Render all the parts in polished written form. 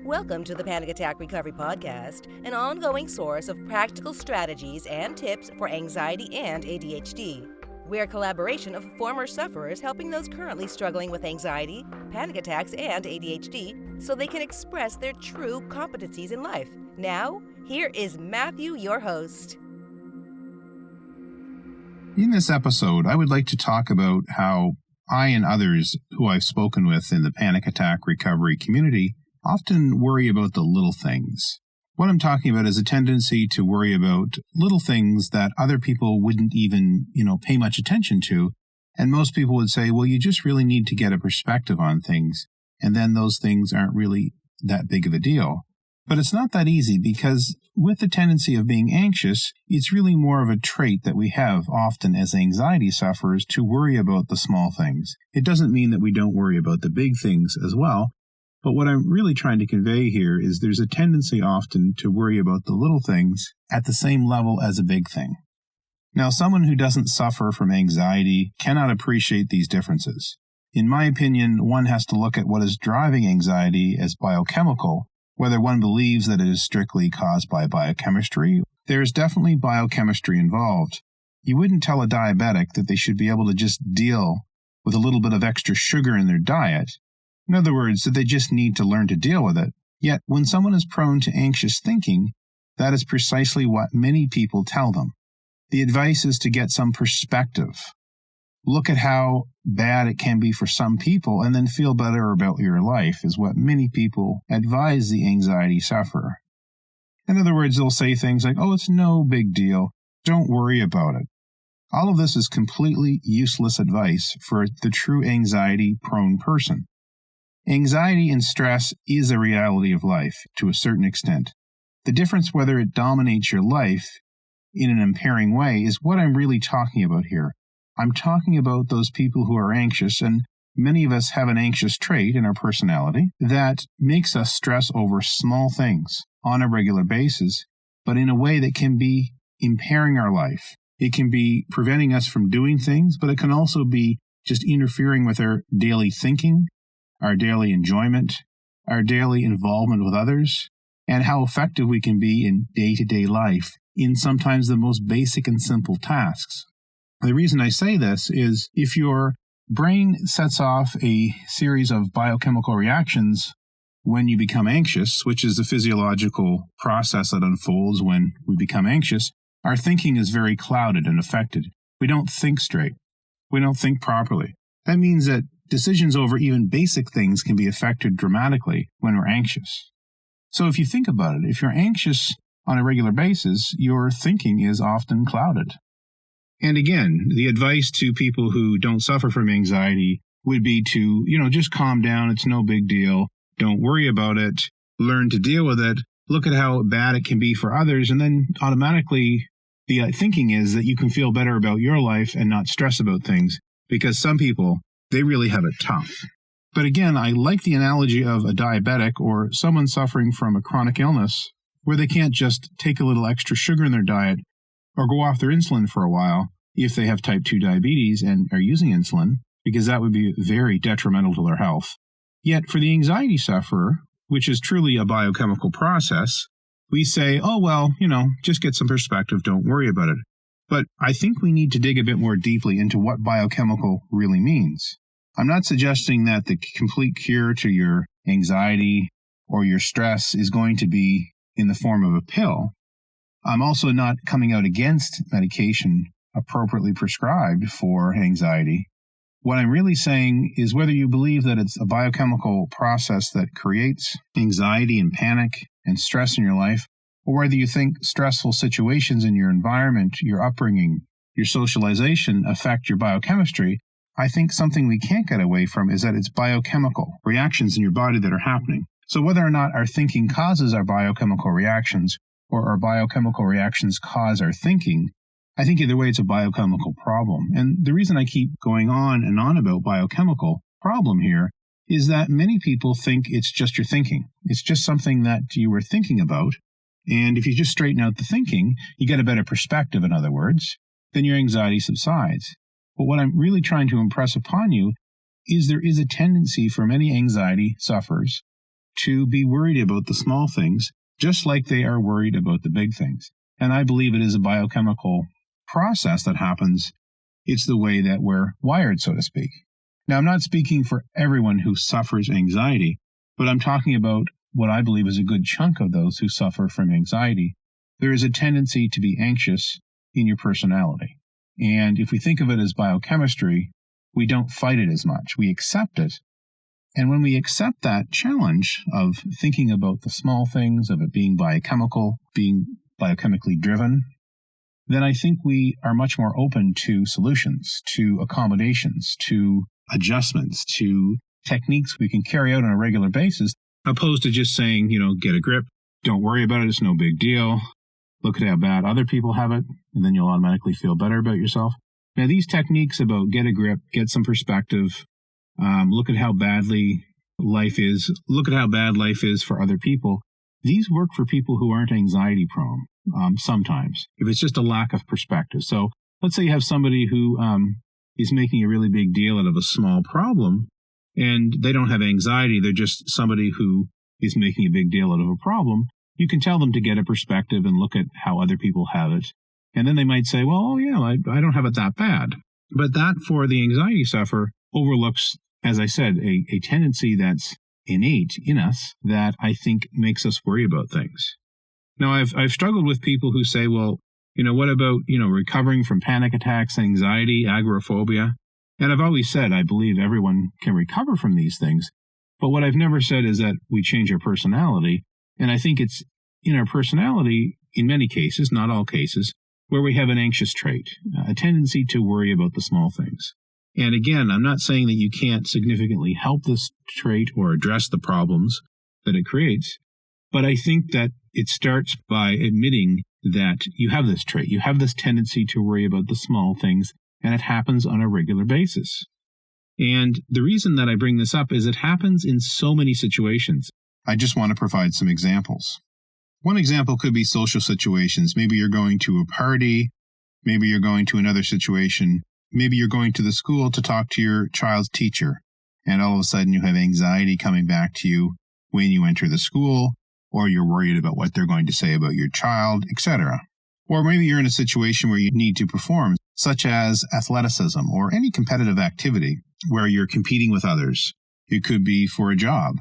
Welcome to the Panic Attack Recovery Podcast, an ongoing source of practical strategies and tips for anxiety and ADHD. We're a collaboration of former sufferers helping those currently struggling with anxiety, panic attacks, and ADHD so they can express their true competencies in life. Now, here is Matthew, your host. In this episode, I would like to talk about how I and others who I've spoken with in the panic attack recovery community often worry about the little things. What I'm talking about is a tendency to worry about little things that other people wouldn't even, pay much attention to. And most people would say, well, you just really need to get a perspective on things. And then those things aren't really that big of a deal. But it's not that easy because with the tendency of being anxious, it's really more of a trait that we have often as anxiety sufferers to worry about the small things. It doesn't mean that we don't worry about the big things as well. But what I'm really trying to convey here is there's a tendency often to worry about the little things at the same level as a big thing. Now, someone who doesn't suffer from anxiety cannot appreciate these differences. In my opinion, one has to look at what is driving anxiety as biochemical, whether one believes that it is strictly caused by biochemistry. There is definitely biochemistry involved. You wouldn't tell a diabetic that they should be able to just deal with a little bit of extra sugar in their diet. In other words, that they just need to learn to deal with it. Yet, when someone is prone to anxious thinking, that is precisely what many people tell them. The advice is to get some perspective. Look at how bad it can be for some people and then feel better about your life is what many people advise the anxiety sufferer. In other words, they'll say things like, oh, it's no big deal. Don't worry about it. All of this is completely useless advice for the true anxiety-prone person. Anxiety and stress is a reality of life to a certain extent. The difference whether it dominates your life in an impairing way is what I'm really talking about here. I'm talking about those people who are anxious, and many of us have an anxious trait in our personality that makes us stress over small things on a regular basis, but in a way that can be impairing our life. It can be preventing us from doing things, but it can also be just interfering with our daily thinking, our daily enjoyment, our daily involvement with others, and how effective we can be in day-to-day life in sometimes the most basic and simple tasks. The reason I say this is if your brain sets off a series of biochemical reactions when you become anxious, which is the physiological process that unfolds when we become anxious, our thinking is very clouded and affected. We don't think straight. We don't think properly. That means that decisions over even basic things can be affected dramatically when we're anxious. So if you think about it, if you're anxious on a regular basis, your thinking is often clouded. And again, the advice to people who don't suffer from anxiety would be to, just calm down. It's no big deal. Don't worry about it. Learn to deal with it. Look at how bad it can be for others. And then automatically the thinking is that you can feel better about your life and not stress about things, because some people, they really have it tough. But again, I like the analogy of a diabetic or someone suffering from a chronic illness where they can't just take a little extra sugar in their diet or go off their insulin for a while if they have type 2 diabetes and are using insulin, because that would be very detrimental to their health. Yet for the anxiety sufferer, which is truly a biochemical process, we say, oh, well, just get some perspective, don't worry about it. But I think we need to dig a bit more deeply into what biochemical really means. I'm not suggesting that the complete cure to your anxiety or your stress is going to be in the form of a pill. I'm also not coming out against medication appropriately prescribed for anxiety. What I'm really saying is whether you believe that it's a biochemical process that creates anxiety and panic and stress in your life, or whether you think stressful situations in your environment, your upbringing, your socialization affect your biochemistry, I think something we can't get away from is that it's biochemical reactions in your body that are happening. So whether or not our thinking causes our biochemical reactions or our biochemical reactions cause our thinking, I think either way it's a biochemical problem. And the reason I keep going on and on about biochemical problem here is that many people think it's just your thinking. It's just something that you were thinking about. And if you just straighten out the thinking, you get a better perspective, in other words, then your anxiety subsides. But what I'm really trying to impress upon you is there is a tendency for many anxiety sufferers to be worried about the small things, just like they are worried about the big things. And I believe it is a biochemical process that happens. It's the way that we're wired, so to speak. Now, I'm not speaking for everyone who suffers anxiety, but I'm talking about what I believe is a good chunk of those who suffer from anxiety. There is a tendency to be anxious in your personality. And if we think of it as biochemistry, we don't fight it as much. We accept it. And when we accept that challenge of thinking about the small things, of it being biochemical, being biochemically driven, then I think we are much more open to solutions, to accommodations, to adjustments, to techniques we can carry out on a regular basis, opposed to just saying, get a grip, don't worry about it, it's no big deal. Look at how bad other people have it, and then you'll automatically feel better about yourself. Now, these techniques about get a grip, get some perspective, look at how badly life is, look at how bad life is for other people, these work for people who aren't anxiety prone sometimes, if it's just a lack of perspective. So let's say you have somebody who is making a really big deal out of a small problem, and they don't have anxiety, they're just somebody who is making a big deal out of a problem. You can tell them to get a perspective and look at how other people have it. And then they might say, well, I don't have it that bad. But that, for the anxiety sufferer, overlooks, as I said, a tendency that's innate in us that I think makes us worry about things. Now, I've struggled with people who say, well, what about, recovering from panic attacks, anxiety, agoraphobia? And I've always said I believe everyone can recover from these things. But what I've never said is that we change our personality. And I think it's in our personality, in many cases, not all cases, where we have an anxious trait, a tendency to worry about the small things. And again, I'm not saying that you can't significantly help this trait or address the problems that it creates, but I think that it starts by admitting that you have this trait, you have this tendency to worry about the small things, and it happens on a regular basis. And the reason that I bring this up is it happens in so many situations. I just want to provide some examples. One example could be social situations. Maybe you're going to a party, maybe you're going to another situation, maybe you're going to the school to talk to your child's teacher, and all of a sudden you have anxiety coming back to you when you enter the school, or you're worried about what they're going to say about your child, etc. Or maybe you're in a situation where you need to perform, such as athleticism or any competitive activity where you're competing with others. It could be for a job.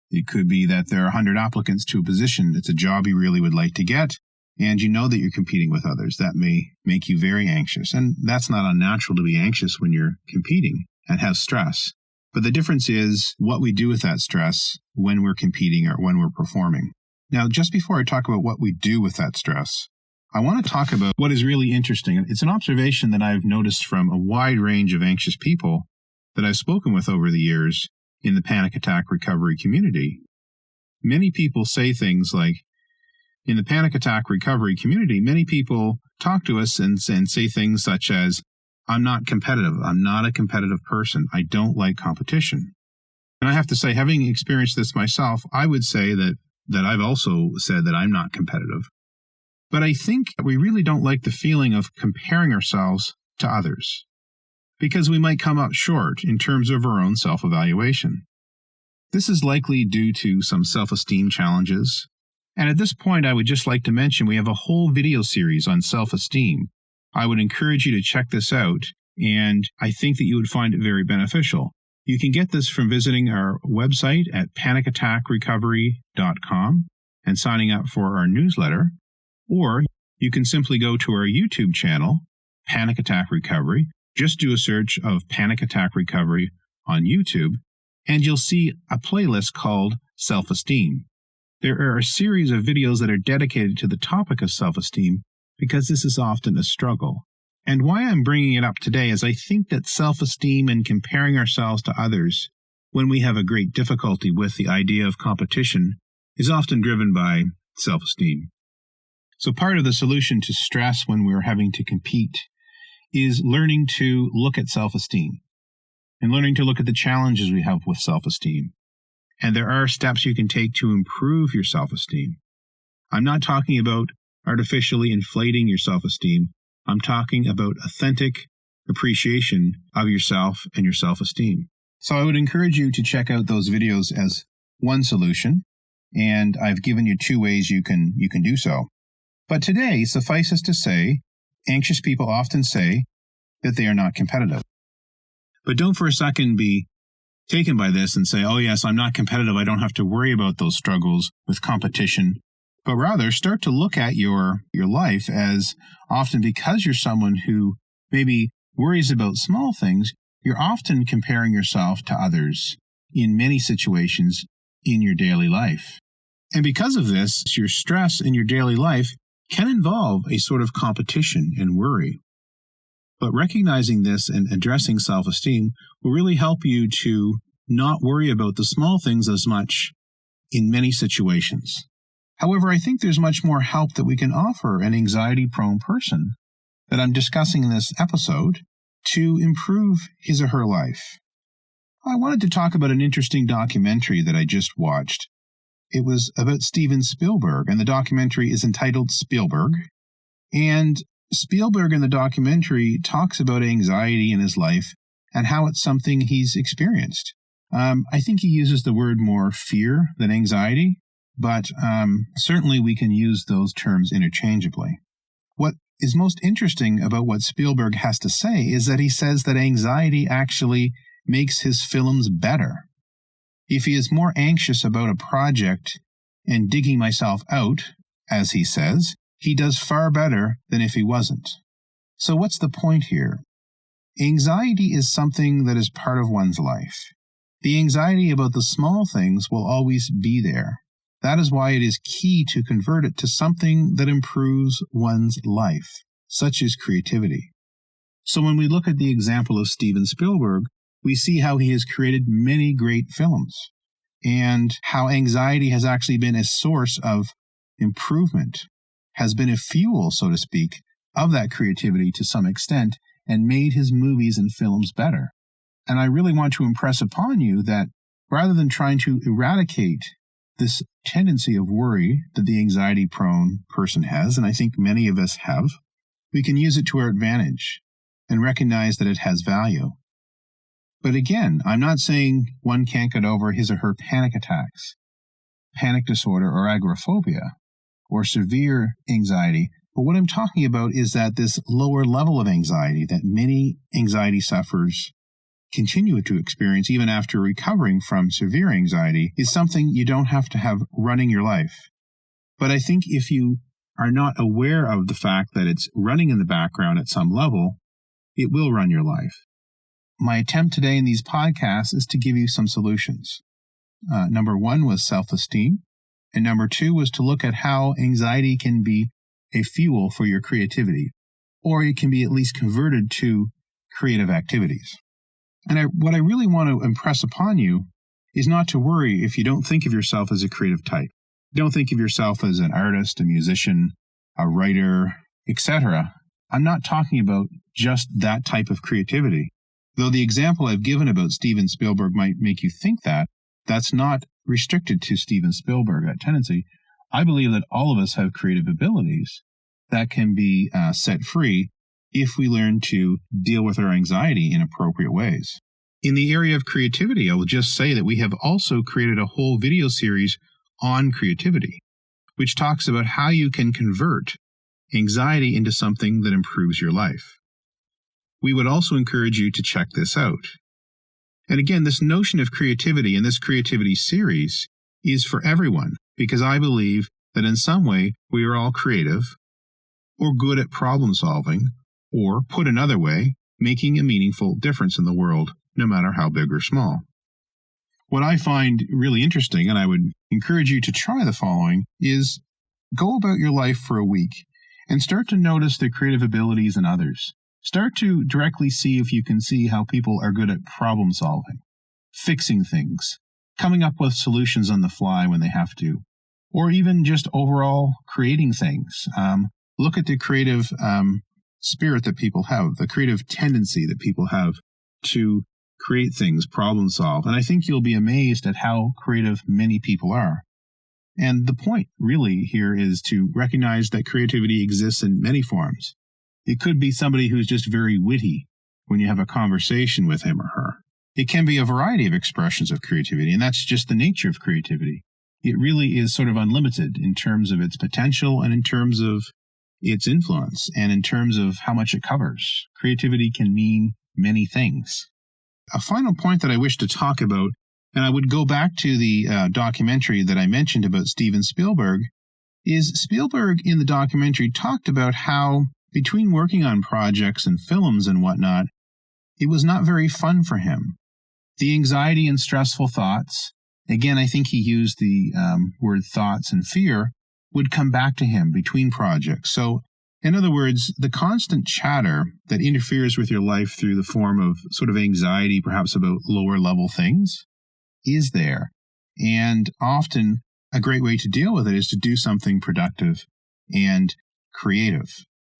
It could be that there are 100 applicants to a position. It's a job you really would like to get, and you know that you're competing with others. That may make you very anxious. And that's not unnatural to be anxious when you're competing and have stress. But the difference is what we do with that stress when we're competing or when we're performing. Now, just before I talk about what we do with that stress, I want to talk about what is really interesting. It's an observation that I've noticed from a wide range of anxious people that I've spoken with over the years in the panic attack recovery community. Many people say things like, in the panic attack recovery community, many people talk to us and say things such as, I'm not competitive. I'm not a competitive person. I don't like competition. And I have to say, having experienced this myself, I would say that I've also said that I'm not competitive. But I think we really don't like the feeling of comparing ourselves to others, because we might come up short in terms of our own self-evaluation. This is likely due to some self-esteem challenges. And at this point, I would just like to mention we have a whole video series on self-esteem. I would encourage you to check this out, and I think that you would find it very beneficial. You can get this from visiting our website at panicattackrecovery.com and signing up for our newsletter, or you can simply go to our YouTube channel, Panic Attack Recovery. Just do a search of Panic Attack Recovery on YouTube, and you'll see a playlist called Self-Esteem. There are a series of videos that are dedicated to the topic of self-esteem because this is often a struggle. And why I'm bringing it up today is I think that self-esteem and comparing ourselves to others when we have a great difficulty with the idea of competition is often driven by self-esteem. So part of the solution to stress when we're having to compete is learning to look at self-esteem and learning to look at the challenges we have with self-esteem. And there are steps you can take to improve your self-esteem. I'm not talking about artificially inflating your self-esteem. I'm talking about authentic appreciation of yourself and your self-esteem. So I would encourage you to check out those videos as one solution, and I've given you 2 ways you can do so. But today, suffices to say, anxious people often say that they are not competitive. But don't for a second be taken by this and say, oh yes, I'm not competitive. I don't have to worry about those struggles with competition. But rather start to look at your life as often, because you're someone who maybe worries about small things, you're often comparing yourself to others in many situations in your daily life. And because of this, your stress in your daily life can involve a sort of competition and worry. But recognizing this and addressing self-esteem will really help you to not worry about the small things as much in many situations. However, I think there's much more help that we can offer an anxiety-prone person that I'm discussing in this episode to improve his or her life. I wanted to talk about an interesting documentary that I just watched. It was about Steven Spielberg, and the documentary is entitled Spielberg. And Spielberg in the documentary talks about anxiety in his life and how it's something he's experienced. I think he uses the word more fear than anxiety, but certainly we can use those terms interchangeably. What is most interesting about what Spielberg has to say is that he says that anxiety actually makes his films better. If he is more anxious about a project and digging myself out, as he says, he does far better than if he wasn't. So what's the point here? Anxiety is something that is part of one's life. The anxiety about the small things will always be there. That is why it is key to convert it to something that improves one's life, such as creativity. So when we look at the example of Steven Spielberg, we see how he has created many great films and how anxiety has actually been a source of improvement, has been a fuel, so to speak, of that creativity to some extent and made his movies and films better. And I really want to impress upon you that rather than trying to eradicate this tendency of worry that the anxiety-prone person has, and I think many of us have, we can use it to our advantage and recognize that it has value. But again, I'm not saying one can't get over his or her panic attacks, panic disorder, or agoraphobia, or severe anxiety. But what I'm talking about is that this lower level of anxiety that many anxiety sufferers continue to experience even after recovering from severe anxiety is something you don't have to have running your life. But I think if you are not aware of the fact that it's running in the background at some level, it will run your life. My attempt today in these podcasts is to give you some solutions. Number 1 was self-esteem, and number 2 was to look at how anxiety can be a fuel for your creativity, or it can be at least converted to creative activities. And what I really want to impress upon you is not to worry if you don't think of yourself as a creative type. Don't think of yourself as an artist, a musician, a writer, etc. I'm not talking about just that type of creativity. Though the example I've given about Steven Spielberg might make you think that, that's not restricted to Steven Spielberg, that tendency. I believe that all of us have creative abilities that can be set free if we learn to deal with our anxiety in appropriate ways. In the area of creativity, I will just say that we have also created a whole video series on creativity, which talks about how you can convert anxiety into something that improves your life. We would also encourage you to check this out. And again, this notion of creativity in this creativity series is for everyone, because I believe that in some way we are all creative or good at problem solving, or put another way, making a meaningful difference in the world, no matter how big or small. What I find really interesting, and I would encourage you to try the following, is go about your life for a week and start to notice the creative abilities in others. Start to directly see if you can see how people are good at problem solving, fixing things, coming up with solutions on the fly when they have to, or even just overall creating things. Look at the creative spirit that people have, the creative tendency that people have to create things, problem solve. And I think you'll be amazed at how creative many people are. And the point really here is to recognize that creativity exists in many forms. It could be somebody who's just very witty when you have a conversation with him or her. it can be a variety of expressions of creativity, and that's just the nature of creativity. It really is sort of unlimited in terms of its potential and in terms of its influence and in terms of how much it covers. Creativity can mean many things. A final point that I wish to talk about, and I would go back to the documentary that I mentioned about Steven Spielberg, is Spielberg in the documentary talked about how between working on projects and films and whatnot, it was not very fun for him. The anxiety and stressful thoughts, again, I think he used the word thoughts and fear, would come back to him between projects. So, in other words, the constant chatter that interferes with your life through the form of sort of anxiety, perhaps about lower level things, is there. And often a great way to deal with it is to do something productive and creative.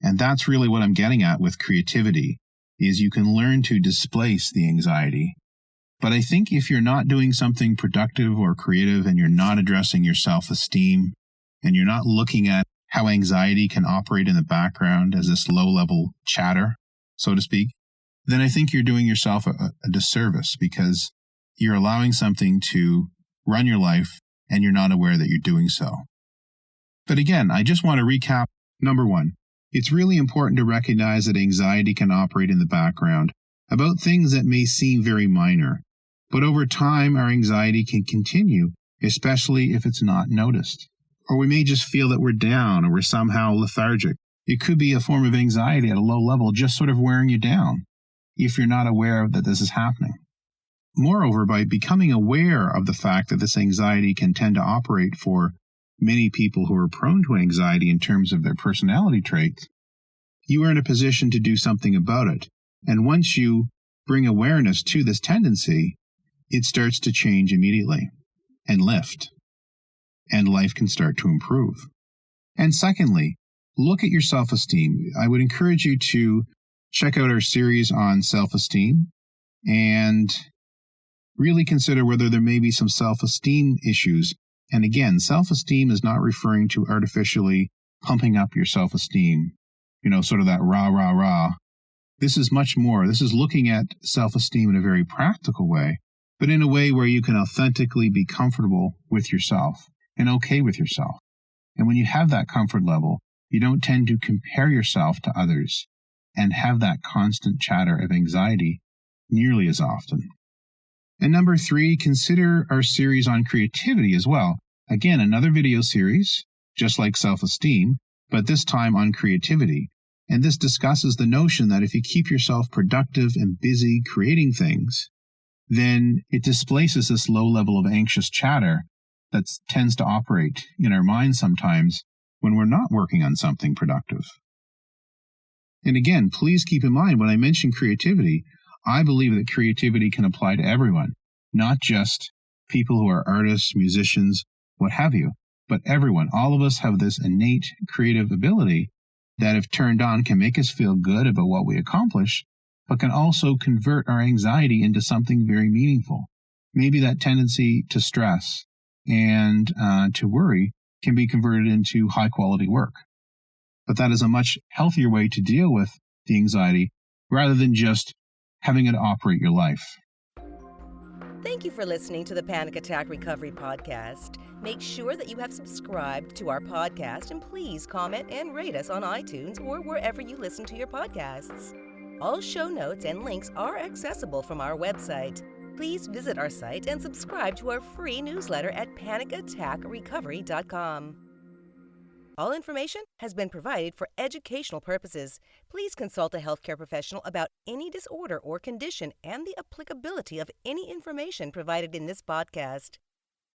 And that's really what I'm getting at with creativity, is you can learn to displace the anxiety. But I think if you're not doing something productive or creative and you're not addressing your self-esteem and you're not looking at how anxiety can operate in the background as this low-level chatter, so to speak, then I think you're doing yourself a disservice because you're allowing something to run your life and you're not aware that you're doing so. But again, I just want to recap. Number one, it's really important to recognize that anxiety can operate in the background about things that may seem very minor. But over time, our anxiety can continue, especially if it's not noticed. Or we may just feel that we're down or we're somehow lethargic. It could be a form of anxiety at a low level, just sort of wearing you down if you're not aware that this is happening. Moreover, by becoming aware of the fact that this anxiety can tend to operate for many people who are prone to anxiety in terms of their personality traits, you are in a position to do something about it. And once you bring awareness to this tendency, it starts to change immediately and lift, and life can start to improve. And secondly, look at your self-esteem. I would encourage you to check out our series on self-esteem and really consider whether there may be some self-esteem issues. And again, self-esteem is not referring to artificially pumping up your self-esteem, sort of that rah, rah, rah. This is much more. This is looking at self-esteem in a very practical way, but in a way where you can authentically be comfortable with yourself and okay with yourself. And when you have that comfort level, you don't tend to compare yourself to others and have that constant chatter of anxiety nearly as often. And number 3, consider our series on creativity as well. Again, another video series, just like self-esteem, but this time on creativity. And this discusses the notion that if you keep yourself productive and busy creating things, then it displaces this low level of anxious chatter that tends to operate in our minds sometimes when we're not working on something productive. And again, please keep in mind, when I mention creativity, I believe that creativity can apply to everyone, not just people who are artists, musicians, what have you, but everyone. All of us have this innate creative ability that, if turned on, can make us feel good about what we accomplish, but can also convert our anxiety into something very meaningful. Maybe that tendency to stress and to worry can be converted into high-quality work. But that is a much healthier way to deal with the anxiety rather than just having it operate your life. Thank you for listening to the Panic Attack Recovery Podcast. Make sure that you have subscribed to our podcast and please comment and rate us on iTunes or wherever you listen to your podcasts. All show notes and links are accessible from our website. Please visit our site and subscribe to our free newsletter at panicattackrecovery.com. All information has been provided for educational purposes. Please consult a healthcare professional about any disorder or condition and the applicability of any information provided in this podcast.